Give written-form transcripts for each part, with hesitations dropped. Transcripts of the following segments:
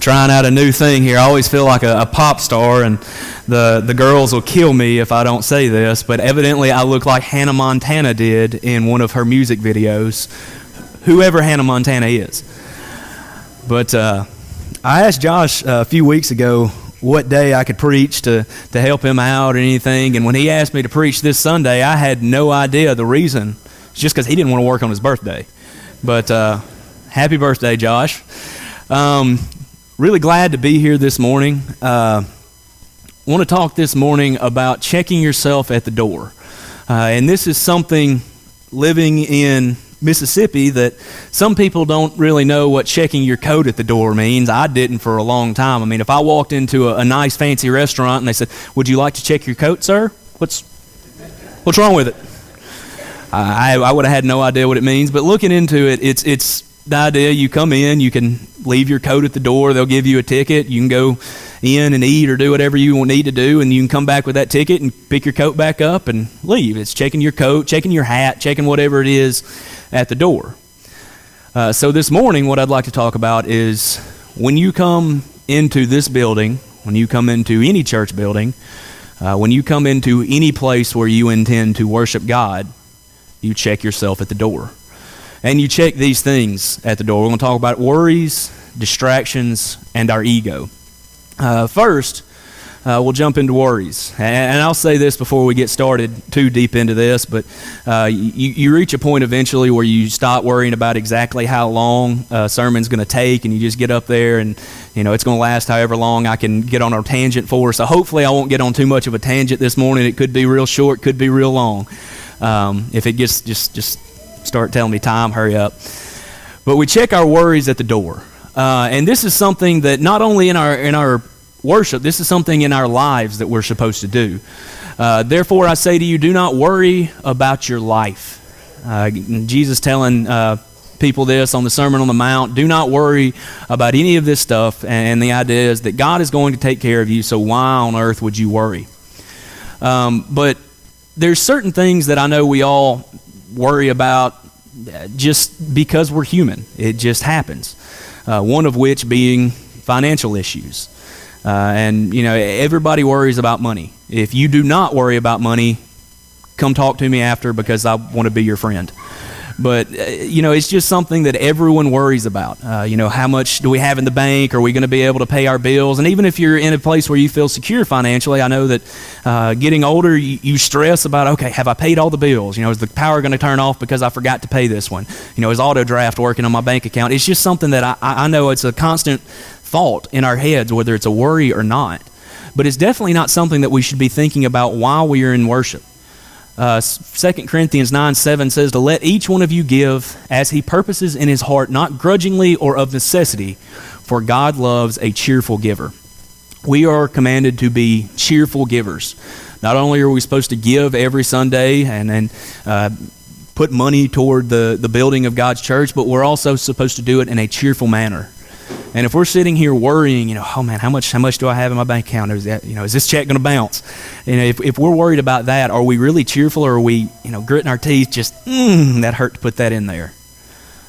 trying out a new thing here. I always feel like a pop star, and the girls will kill me if I don't say this, but evidently I look like Hannah Montana did in one of her music videos, whoever Hannah Montana is. But I asked Josh a few weeks ago what day I could preach to help him out or anything, and when he asked me to preach this Sunday, I had no idea the reason. It's just because he didn't want to work on his birthday. But happy birthday, Josh. Really glad to be here this morning. Want to talk this morning about checking yourself at the door. And this is something, living in Mississippi, that some people don't really know what checking your coat at the door means. I didn't for a long time. I mean, if I walked into a nice fancy restaurant and they said, "Would you like to check your coat, sir?" What's wrong with it? I would have had no idea what it means. But looking into it, it's the idea you come in, you can leave your coat at the door, they'll give you a ticket, you can go in and eat or do whatever you need to do, and you can come back with that ticket and pick your coat back up and leave. It's checking your coat, checking your hat, checking whatever it is at the door. So this morning, what I'd like to talk about is when you come into this building, when you come into any church building, when you come into any place where you intend to worship God, you check yourself at the door. And you check these things at the door. We're going to talk about worries, distractions, and our ego. First, we'll jump into worries. And I'll say this before we get started too deep into this, but you reach a point eventually where you stop worrying about exactly how long a sermon's going to take, and you just get up there and, it's going to last however long I can get on a tangent for. So hopefully I won't get on too much of a tangent this morning. It could be real short, could be real long. If it gets just start telling me time, hurry up. But we check our worries at the door. And this is something that not only in our worship, this is something in our lives that we're supposed to do. Therefore, I say to you, do not worry about your life. Jesus telling people this on the Sermon on the Mount, do not worry about any of this stuff. And the idea is that God is going to take care of you, so why on earth would you worry? But there's certain things that I know we all worry about just because we're human. It just happens. One of which being financial issues. And everybody worries about money. If you do not worry about money, come talk to me after, because I want to be your friend. But, it's just something that everyone worries about. How much do we have in the bank? Are we going to be able to pay our bills? And even if you're in a place where you feel secure financially, I know that getting older, you stress about, okay, have I paid all the bills? Is the power going to turn off because I forgot to pay this one? Is auto draft working on my bank account? It's just something that I know it's a constant thought in our heads, whether it's a worry or not. But it's definitely not something that we should be thinking about while we are in worship. 2 Corinthians 9:7 says to let each one of you give as he purposes in his heart, not grudgingly or of necessity, for God loves a cheerful giver. We are commanded to be cheerful givers. Not only are we supposed to give every Sunday and put money toward the building of God's church, but we're also supposed to do it in a cheerful manner. And if we're sitting here worrying, oh man, how much do I have in my bank account? Is this check going to bounce? If we're worried about that, are we really cheerful, or are we, gritting our teeth, just, that hurt to put that in there?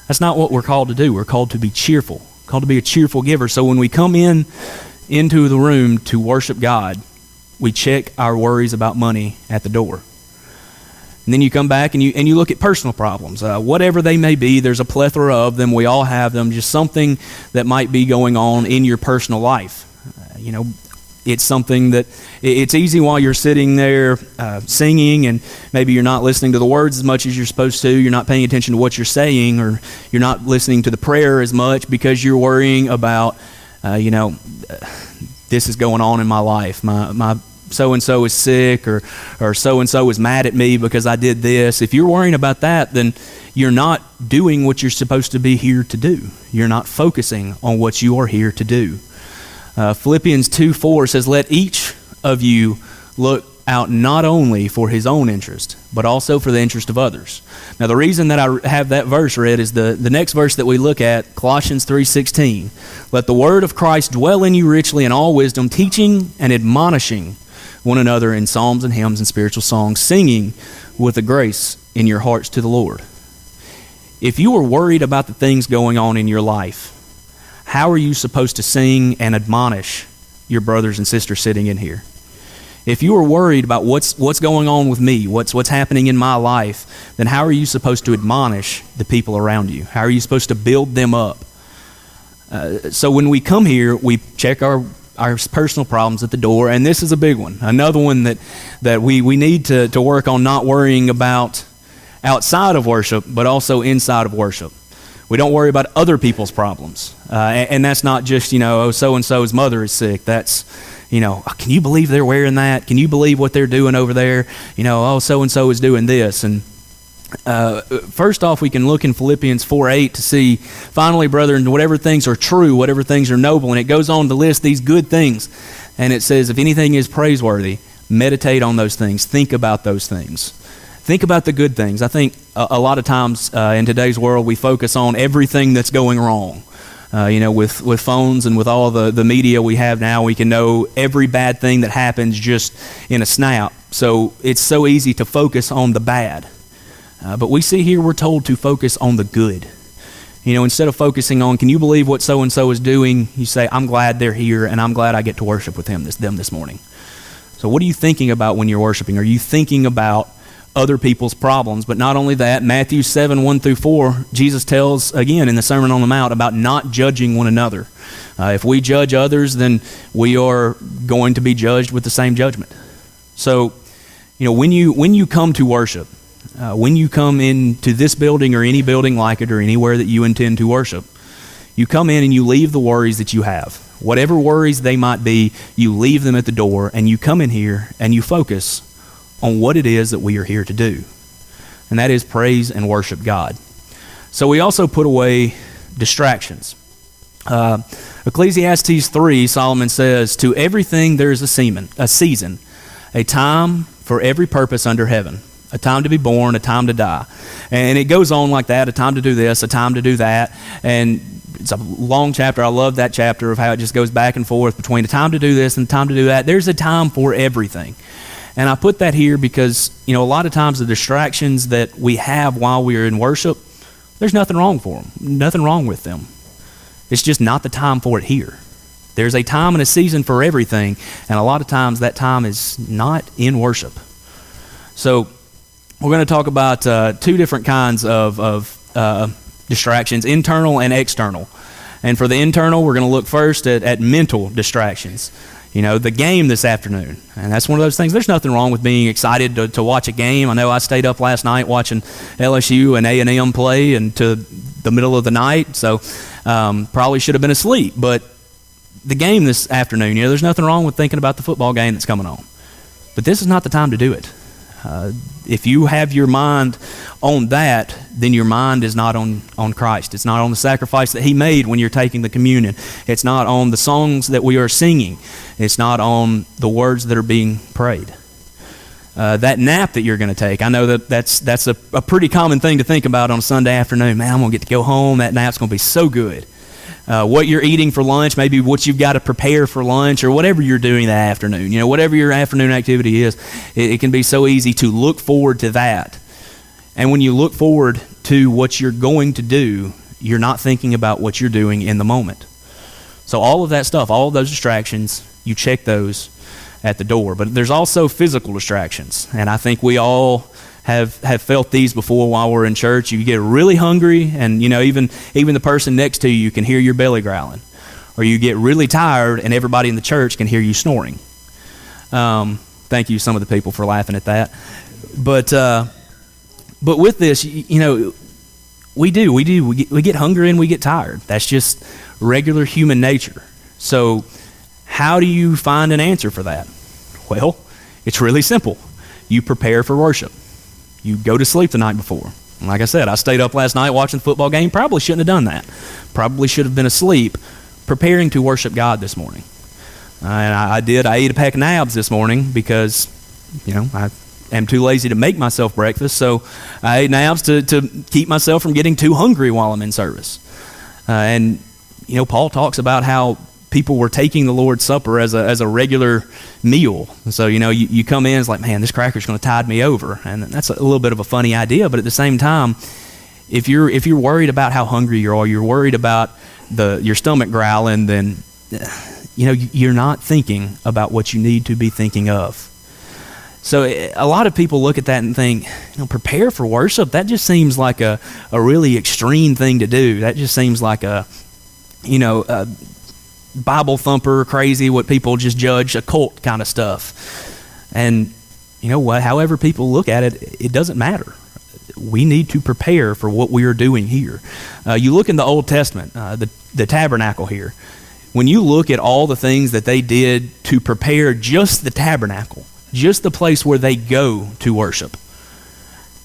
That's not what we're called to do. We're called to be cheerful, called to be a cheerful giver. So when we come into the room to worship God, we check our worries about money at the door. And then you come back and you look at personal problems, whatever they may be. There's a plethora of them. We all have them. Just something that might be going on in your personal life. It's something that it's easy while you're sitting there singing, and maybe you're not listening to the words as much as you're supposed to. You're not paying attention to what you're saying, or you're not listening to the prayer as much because you're worrying about, this is going on in my life. My so-and-so is sick, or so-and-so is mad at me because I did this. If you're worrying about that, then you're not doing what you're supposed to be here to do. You're not focusing on what you are here to do. Philippians 2:4 says, let each of you look out not only for his own interest, but also for the interest of others. Now, the reason that I have that verse read is the next verse that we look at, Colossians 3:16. Let the word of Christ dwell in you richly in all wisdom, teaching and admonishing one another in psalms and hymns and spiritual songs, singing with a grace in your hearts to the Lord. If you are worried about the things going on in your life, how are you supposed to sing and admonish your brothers and sisters sitting in here? If you are worried about what's going on with me, what's happening in my life, then how are you supposed to admonish the people around you? How are you supposed to build them up? So when we come here, we check our personal problems at the door, and this is a big one. Another one that we need to work on, not worrying about outside of worship, but also inside of worship. We don't worry about other people's problems. And that's not just, oh, so-and-so's mother is sick. That's, oh, can you believe they're wearing that? Can you believe what they're doing over there? Oh, so-and-so is doing this. And first off, we can look in Philippians 4:8 to see, finally, brethren, whatever things are true, whatever things are noble. And it goes on to list these good things. And it says, if anything is praiseworthy, meditate on those things. Think about those things. Think about the good things. I think a lot of times in today's world, we focus on everything that's going wrong. With phones and with all the media we have now, we can know every bad thing that happens just in a snap. So it's so easy to focus on the bad. But we see here we're told to focus on the good. Instead of focusing on, can you believe what so-and-so is doing, you say, I'm glad they're here and I'm glad I get to worship with them this morning. So what are you thinking about when you're worshiping? Are you thinking about other people's problems? But not only that, Matthew 7:1-4, Jesus tells again in the Sermon on the Mount about not judging one another. If we judge others, then we are going to be judged with the same judgment. So, when you come to worship, when you come into this building or any building like it or anywhere that you intend to worship, you come in and you leave the worries that you have. Whatever worries they might be, you leave them at the door and you come in here and you focus on what it is that we are here to do. And that is praise and worship God. So we also put away distractions. Ecclesiastes 3, Solomon says, to everything there is a season, a time for every purpose under heaven, a time to be born, a time to die. And it goes on like that, a time to do this, a time to do that. And it's a long chapter. I love that chapter of how it just goes back and forth between a time to do this and a time to do that. There's a time for everything. And I put that here because, a lot of times the distractions that we have while we are in worship, there's nothing wrong for them, nothing wrong with them. It's just not the time for it here. There's a time and a season for everything, and a lot of times that time is not in worship. So we're going to talk about two different kinds of distractions, internal and external. And for the internal, we're going to look first at mental distractions. The game this afternoon. And that's one of those things. There's nothing wrong with being excited to watch a game. I know I stayed up last night watching LSU and A&M play into the middle of the night, so probably should have been asleep. But the game this afternoon, there's nothing wrong with thinking about the football game that's coming on. But this is not the time to do it. If you have your mind on that, then your mind is not on Christ. It's not on the sacrifice that He made when you're taking the communion. It's not on the songs that we are singing. It's not on the words that are being prayed. That nap that you're going to take, I know that's a pretty common thing to think about on a Sunday afternoon. Man, I'm going to get to go home. That nap's going to be so good. What you're eating for lunch, maybe what you've got to prepare for lunch, or whatever you're doing that afternoon. Whatever your afternoon activity is, it can be so easy to look forward to that. And when you look forward to what you're going to do, you're not thinking about what you're doing in the moment. So all of that stuff, all of those distractions, you check those at the door. But there's also physical distractions, and I think we all have felt these before while we're in church. You get really hungry, and even the person next to you can hear your belly growling, or you get really tired, and everybody in the church can hear you snoring. Thank you, some of the people, for laughing at that. But with this, we get hungry and we get tired. That's just regular human nature. So how do you find an answer for that? Well, it's really simple. You prepare for worship. You go to sleep the night before. And like I said, I stayed up last night watching the football game. Probably shouldn't have done that. Probably should have been asleep preparing to worship God this morning. And I did. I ate a pack of nabs this morning because, I am too lazy to make myself breakfast. So I ate nabs to keep myself from getting too hungry while I'm in service. And Paul talks about how people were taking the Lord's Supper as a regular meal. So, you come in, it's like, man, this cracker's going to tide me over. And that's a little bit of a funny idea. But at the same time, if you're worried about how hungry you are, you're worried about your stomach growling, then you're not thinking about what you need to be thinking of. So a lot of people look at that and think, prepare for worship. That just seems like a really extreme thing to do. That just seems like a Bible thumper, crazy, what people just judge a cult kind of stuff. And you know what? However people look at it, it doesn't matter. We need to prepare for what we are doing here. You look in the Old Testament, the tabernacle here. When you look at all the things that they did to prepare just the tabernacle, just the place where they go to worship,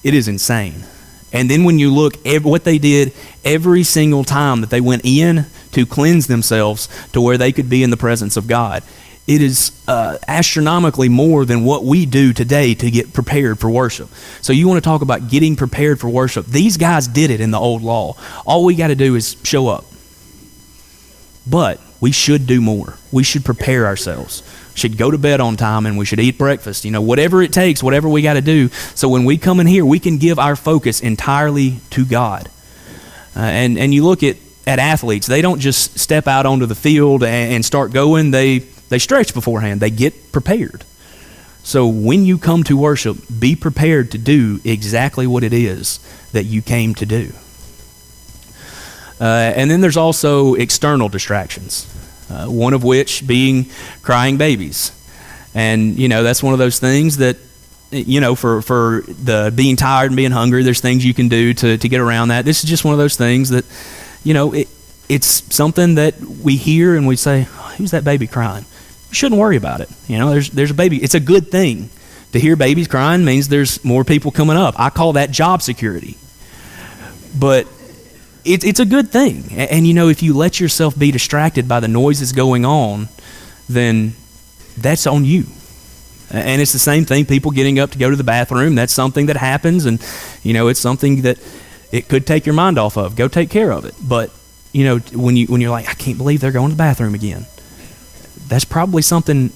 it is insane. And then when you look at what they did every single time that they went in to cleanse themselves to where they could be in the presence of God, it is astronomically more than what we do today to get prepared for worship. So you want to talk about getting prepared for worship. These guys did it in the old law. All we got to do is show up. But we should do more. We should prepare ourselves. Should go to bed on time, and we should eat breakfast. Whatever it takes, whatever we got to do. So when we come in here, we can give our focus entirely to God. And you look at athletes. They don't just step out onto the field and start going. They stretch beforehand. They get prepared. So when you come to worship, be prepared to do exactly what it is that you came to do. And then there's also external distractions, one of which being crying babies. And, that's one of those things that, for the being tired and being hungry, there's things you can do to get around that. This is just one of those things that, it's something that we hear and we say, oh, who's that baby crying? You shouldn't worry about it. There's a baby. It's a good thing. To hear babies crying means there's more people coming up. I call that job security. But it's a good thing. And if you let yourself be distracted by the noises going on, then that's on you. And it's the same thing, people getting up to go to the bathroom. That's something that happens, and it's something that it could take your mind off of. Go take care of it. But when you're like, I can't believe they're going to the bathroom again, that's probably something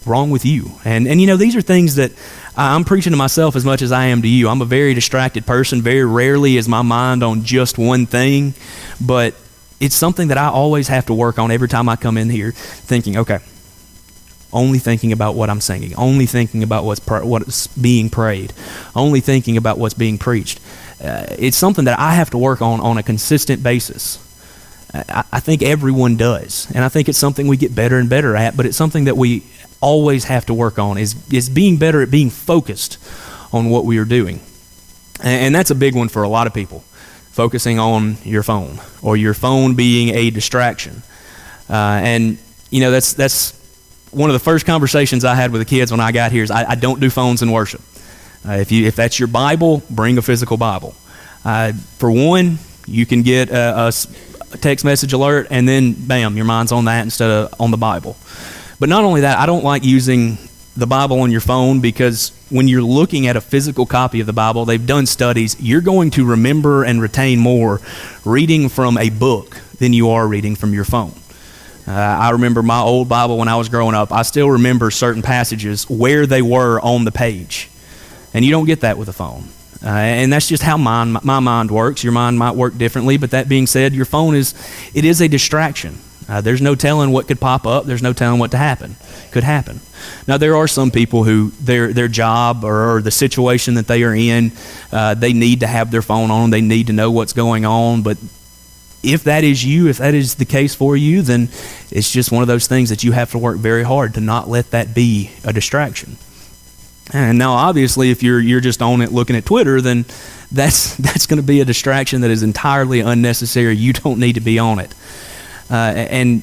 wrong with you. And these are things that I'm preaching to myself as much as I am to you. I'm a very distracted person. Very rarely is my mind on just one thing, but it's something that I always have to work on every time I come in here, thinking, okay, only thinking about what I'm singing, only thinking about what's being prayed, only thinking about what's being preached. It's something that I have to work on a consistent basis. I think everyone does, and I think it's something we get better and better at, but it's something that we always have to work on, is being better at being focused on what we are doing. And that's a big one for a lot of people, focusing on your phone, or your phone being a distraction. And that's one of the first conversations I had with the kids when I got here is I don't do phones in worship. If that's your Bible, bring a physical Bible. For one, you can get a text message alert, and then bam, your mind's on that instead of on the Bible. But not only that, I don't like using the Bible on your phone, because when you're looking at a physical copy of the Bible, they've done studies, you're going to remember and retain more reading from a book than you are reading from your phone. I remember my old Bible when I was growing up. I still remember certain passages where they were on the page, and you don't get that with a phone. And that's just how my mind works. Your mind might work differently, but that being said, your phone is a distraction. There's no telling what could pop up. There's no telling what could happen. Now, there are some people who their job or the situation that they are in, they need to have their phone on. They need to know what's going on. But if that is you, if that is the case for you, then it's just one of those things that you have to work very hard to not let that be a distraction. And now, obviously, if you're just on it looking at Twitter, then that's going to be a distraction that is entirely unnecessary. You don't need to be on it. And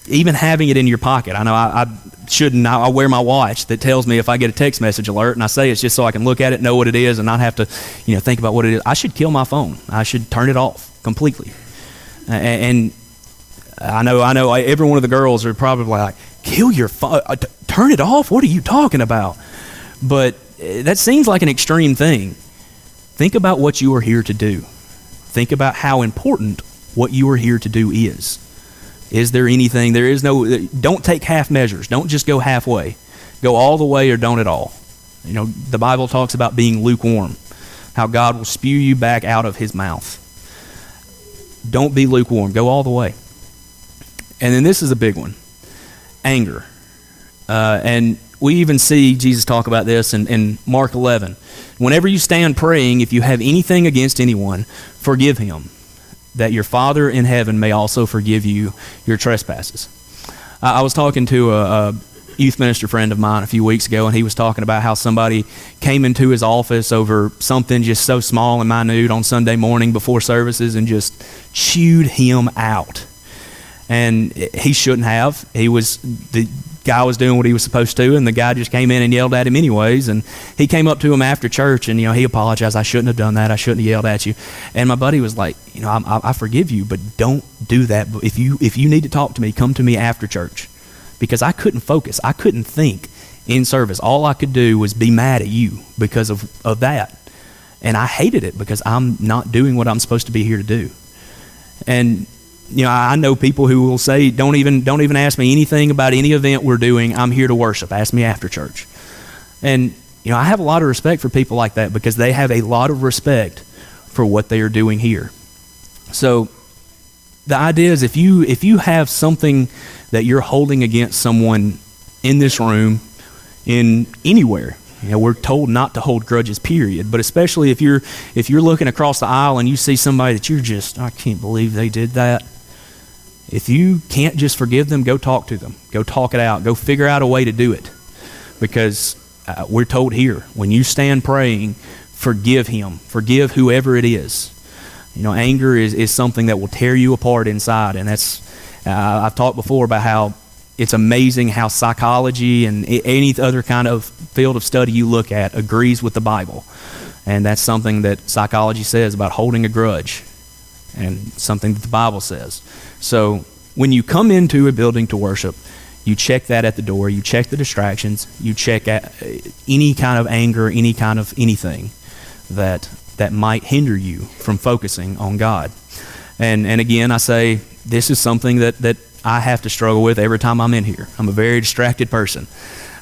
even having it in your pocket, I know I shouldn't. I wear my watch that tells me if I get a text message alert, and I say it's just so I can look at it, know what it is, and not have to, think about what it is. I should kill my phone. I should turn it off completely. And I know every one of the girls are probably like, kill your phone, turn it off? What are you talking about? But that seems like an extreme thing. Think about what you are here to do. Think about how important what you are here to do is. Is there anything? Don't take half measures. Don't just go halfway. Go all the way or don't at all. The Bible talks about being lukewarm, how God will spew you back out of his mouth. Don't be lukewarm. Go all the way. And then this is a big one. Anger. And we even see Jesus talk about this in Mark 11. Whenever you stand praying, if you have anything against anyone, forgive him, that your Father in heaven may also forgive you your trespasses. I was talking to a youth minister friend of mine a few weeks ago, and he was talking about how somebody came into his office over something just so small and minute on Sunday morning before services and just chewed him out. And he shouldn't have. The guy was doing what he was supposed to, and the guy just came in and yelled at him anyways. And he came up to him after church, and he apologized. I shouldn't have done that. I shouldn't have yelled at you. And my buddy was like, I forgive you, but don't do that. But if you need to talk to me, come to me after church, because I couldn't focus. I couldn't think in service. All I could do was be mad at you because of that, and I hated it because I'm not doing what I'm supposed to be here to do. And I know people who will say, don't even ask me anything about any event we're doing. I'm here to worship. Ask me after church. And, I have a lot of respect for people like that because they have a lot of respect for what they are doing here. So the idea is if you have something that you're holding against someone in this room, in anywhere, we're told not to hold grudges, period. But especially if you're looking across the aisle and you see somebody that I can't believe they did that. If you can't just forgive them, go talk to them. Go talk it out. Go figure out a way to do it. Because we're told here, when you stand praying, forgive him. Forgive whoever it is. Anger is something that will tear you apart inside. And that's, I've talked before about how it's amazing how psychology and any other kind of field of study you look at agrees with the Bible. And that's something that psychology says about holding a grudge, and something that the Bible says. So when you come into a building to worship, you check that at the door, you check the distractions, you check at any kind of anger, any kind of anything that might hinder you from focusing on God. And again, I say this is something that I have to struggle with every time I'm in here. I'm a very distracted person.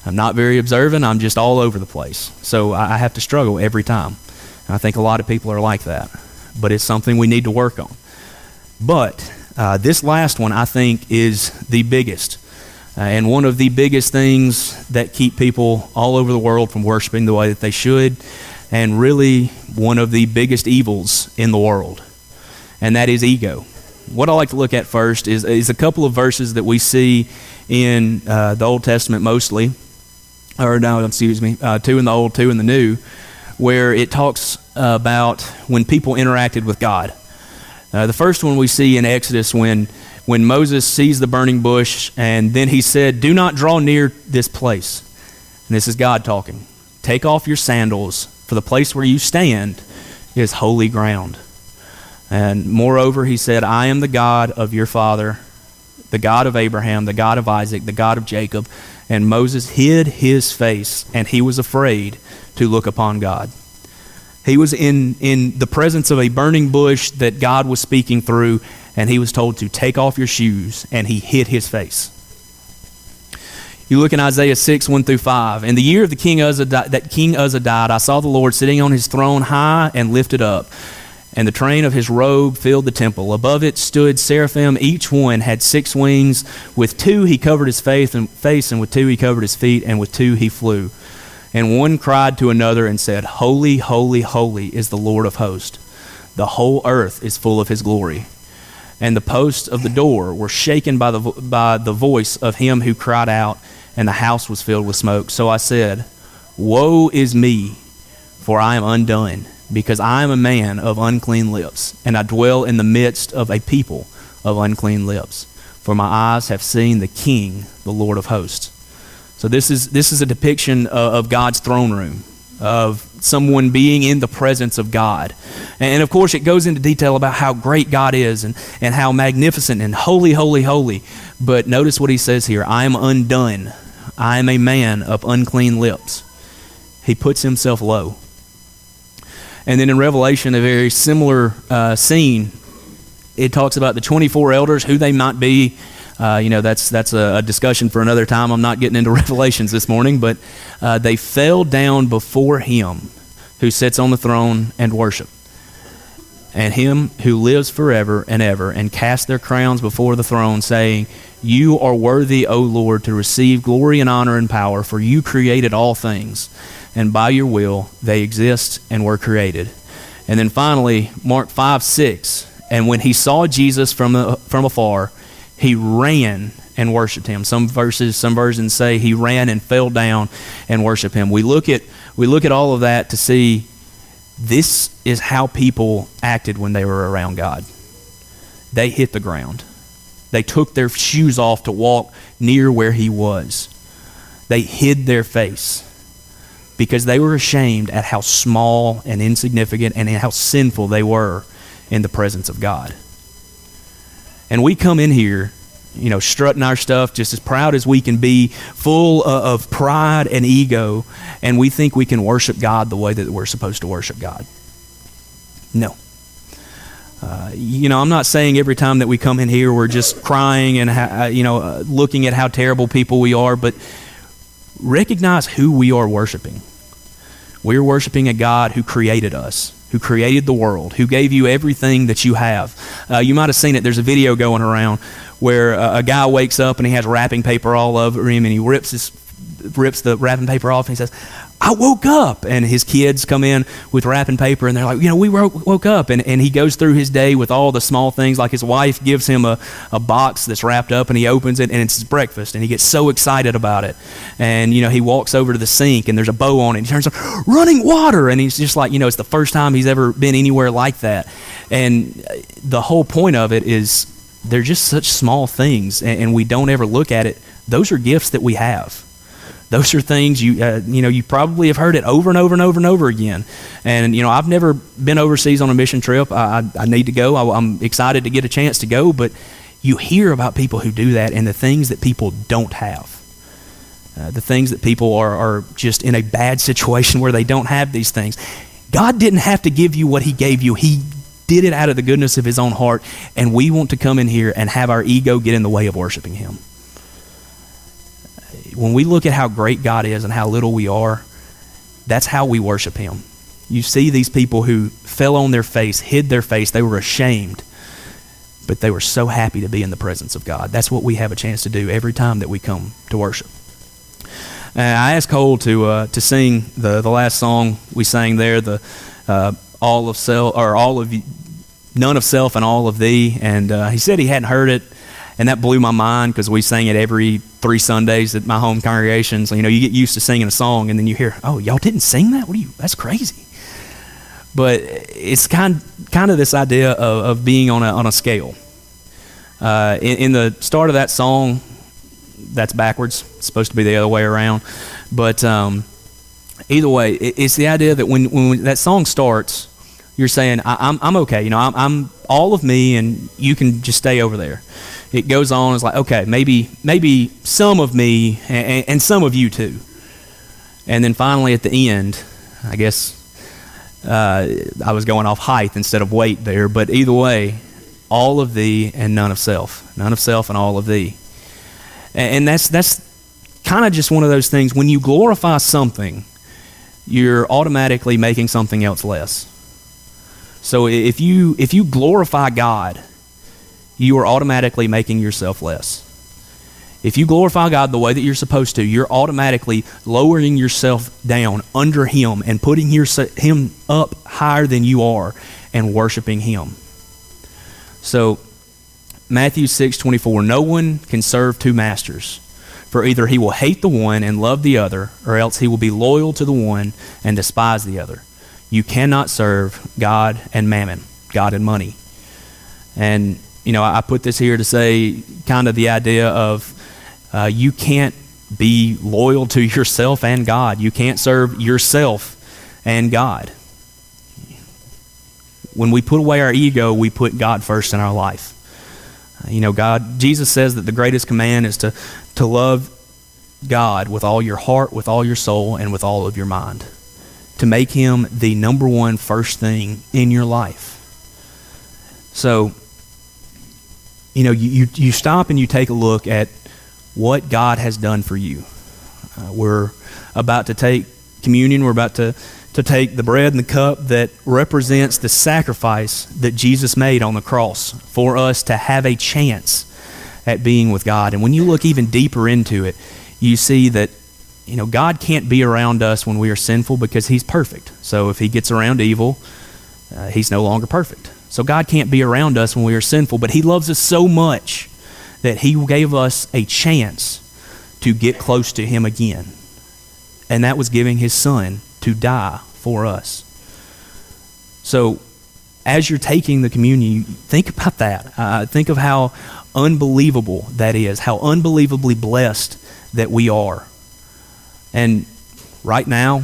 I'm not very observant. I'm just all over the place. So I have to struggle every time. And I think a lot of people are like that. But it's something we need to work on. But this last one, I think, is the biggest. And one of the biggest things that keep people all over the world from worshiping the way that they should, and really one of the biggest evils in the world. And that is ego. What I like to look at first is a couple of verses that we see in the Old Testament mostly, two in the Old, two in the New, where it talks about when people interacted with God. The first one we see in Exodus when Moses sees the burning bush, and then he said, "Do not draw near this place." And this is God talking. "Take off your sandals, for the place where you stand is holy ground." And moreover, he said, "I am the God of your father, the God of Abraham, the God of Isaac, the God of Jacob." And Moses hid his face, and he was afraid to look upon God. He was in the presence of a burning bush that God was speaking through, and he was told to take off your shoes, and he hid his face. You look in Isaiah 6, 1 through 5. "In the year of the King Uzzah died, I saw the Lord sitting on his throne high and lifted up, and the train of his robe filled the temple. Above it stood seraphim. Each one had 6 wings. With 2 he covered his face, and with 2 he covered his feet, and with 2 he flew. And one cried to another and said, 'Holy, holy, holy is the Lord of hosts. The whole earth is full of his glory.' And the posts of the door were shaken by the voice of him who cried out, and the house was filled with smoke. So I said, 'Woe is me, for I am undone, because I am a man of unclean lips, and I dwell in the midst of a people of unclean lips. For my eyes have seen the King, the Lord of hosts.'" So this is a depiction of God's throne room, of someone being in the presence of God. And of course, it goes into detail about how great God is and how magnificent and holy, holy, holy. But notice what he says here: "I am undone. I am a man of unclean lips." He puts himself low. And then in Revelation, a very similar scene, it talks about the 24 elders, who they might be. That's a discussion for another time. I'm not getting into Revelations this morning, but they fell down before him who sits on the throne and worship. and him who lives forever and ever, and cast their crowns before the throne, saying, You are worthy, O Lord, to receive glory and honor and power, for you created all things, and by your will they exist and were created. And then finally, Mark 5:6, and when he saw Jesus from afar, he ran and worshiped him. Some versions say he ran and fell down and worshiped him. We look at all of that to see this is how people acted when they were around God. They hit the ground. They took their shoes off to walk near where he was. They hid their face because they were ashamed at how small and insignificant and how sinful they were in the presence of God. And we come in here, strutting our stuff, just as proud as we can be, full of pride and ego, and we think we can worship God the way that we're supposed to worship God. No. I'm not saying every time that we come in here we're just crying and looking at how terrible people we are, but recognize who we are worshiping. We're worshiping a God who created us, who created the world, who gave you everything that you have. You might have seen it. There's a video going around where a guy wakes up and he has wrapping paper all over him, and he rips the wrapping paper off, and he says, I woke up. And his kids come in with wrapping paper, and they're like, we woke up. And he goes through his day with all the small things, like his wife gives him a box that's wrapped up, and he opens it, and it's his breakfast, and he gets so excited about it. And, he walks over to the sink, and there's a bow on it, and he turns on, running water. And he's just like, it's the first time he's ever been anywhere like that. And the whole point of it is they're just such small things, and we don't ever look at it. Those are gifts that we have. Those are things you probably have heard it over and over and over and over again. And I've never been overseas on a mission trip. I need to go. I'm excited to get a chance to go. But you hear about people who do that, and the things that people don't have, the things that people are just in a bad situation where they don't have these things. God didn't have to give you what He gave you. He did it out of the goodness of His own heart, and we want to come in here and have our ego get in the way of worshiping Him. When we look at how great God is and how little we are, that's how we worship Him. You see these people who fell on their face, hid their face, they were ashamed, but they were so happy to be in the presence of God. That's what we have a chance to do every time that we come to worship. I asked Cole to sing the last song we sang there, the all of self, or all of none of self and all of thee, and he said he hadn't heard it, and that blew my mind because we sang it every 3 Sundays at my home congregation. So you get used to singing a song, and then you hear, "Oh, y'all didn't sing that? That's crazy." But it's kind of this idea of being on a scale. In the start of that song, that's backwards. It's supposed to be the other way around. But either way, it's the idea that when that song starts, you're saying, I'm okay. I'm all of me, and you can just stay over there. It goes on. It's like, okay, maybe some of me and some of you too. And then finally at the end, I guess I was going off height instead of weight there. But either way, all of thee and none of self. None of self and all of thee. And that's kind of just one of those things. When you glorify something, you're automatically making something else less. So if you glorify God, you are automatically making yourself less. If you glorify God the way that you're supposed to, you're automatically lowering yourself down under Him and putting Him up higher than you are and worshiping Him. So Matthew 6:24, no one can serve 2 masters, for either he will hate the one and love the other, or else he will be loyal to the one and despise the other. You cannot serve God and mammon, God and money. And I put this here to say kind of the idea of you can't be loyal to yourself and God. You can't serve yourself and God. When we put away our ego, we put God first in our life. Jesus says that the greatest command is to love God with all your heart, with all your soul, and with all of your mind. To make Him the number one first thing in your life. So, you stop and you take a look at what God has done for you. We're about to take communion. We're about to to take the bread and the cup that represents the sacrifice that Jesus made on the cross for us to have a chance at being with God. And when you look even deeper into it, you see that God can't be around us when we are sinful because he's perfect. So if he gets around evil, he's no longer perfect. So God can't be around us when we are sinful, but he loves us so much that he gave us a chance to get close to him again. And that was giving his son to die for us. So as you're taking the communion, think about that. Think of how unbelievable that is, how unbelievably blessed that we are. And right now,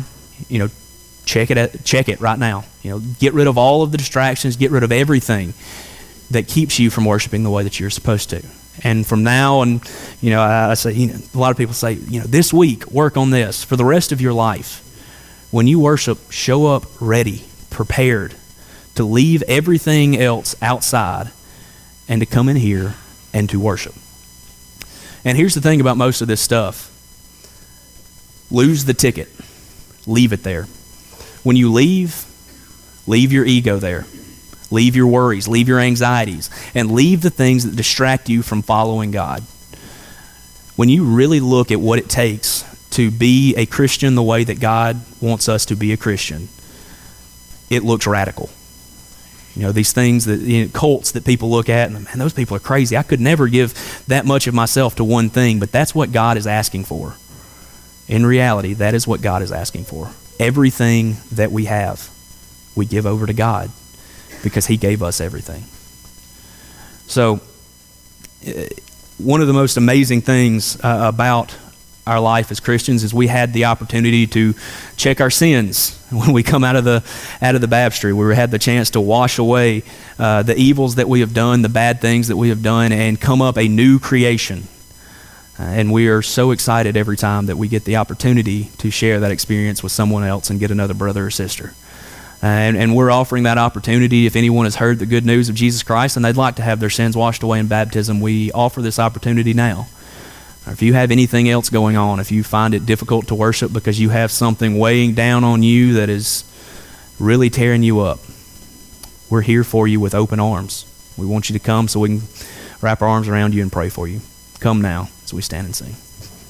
check it right now. Get rid of all of the distractions, get rid of everything that keeps you from worshiping the way that you're supposed to. And from now on, I say, a lot of people say, this week, work on this. For the rest of your life, when you worship, show up ready, prepared to leave everything else outside and to come in here and to worship. And here's the thing about most of this stuff. Lose the ticket. Leave it there. When you leave your ego there. Leave your worries, leave your anxieties, and leave the things that distract you from following God. When you really look at what it takes to be a Christian the way that God wants us to be a Christian, it looks radical. These things that cults that people look at, and man, those people are crazy. I could never give that much of myself to one thing, but that's what God is asking for. In reality, that is what God is asking for. Everything that we have, we give over to God because he gave us everything. So, one of the most amazing things about our life as Christians is we had the opportunity to check our sins when we come out of the baptistry. We had the chance to wash away the evils that we have done, the bad things that we have done, and come up a new creation. And we are so excited every time that we get the opportunity to share that experience with someone else and get another brother or sister. And we're offering that opportunity. If anyone has heard the good news of Jesus Christ and they'd like to have their sins washed away in baptism, we offer this opportunity now. Or if you have anything else going on, if you find it difficult to worship because you have something weighing down on you that is really tearing you up, we're here for you with open arms. We want you to come so we can wrap our arms around you and pray for you. Come now as we stand and sing.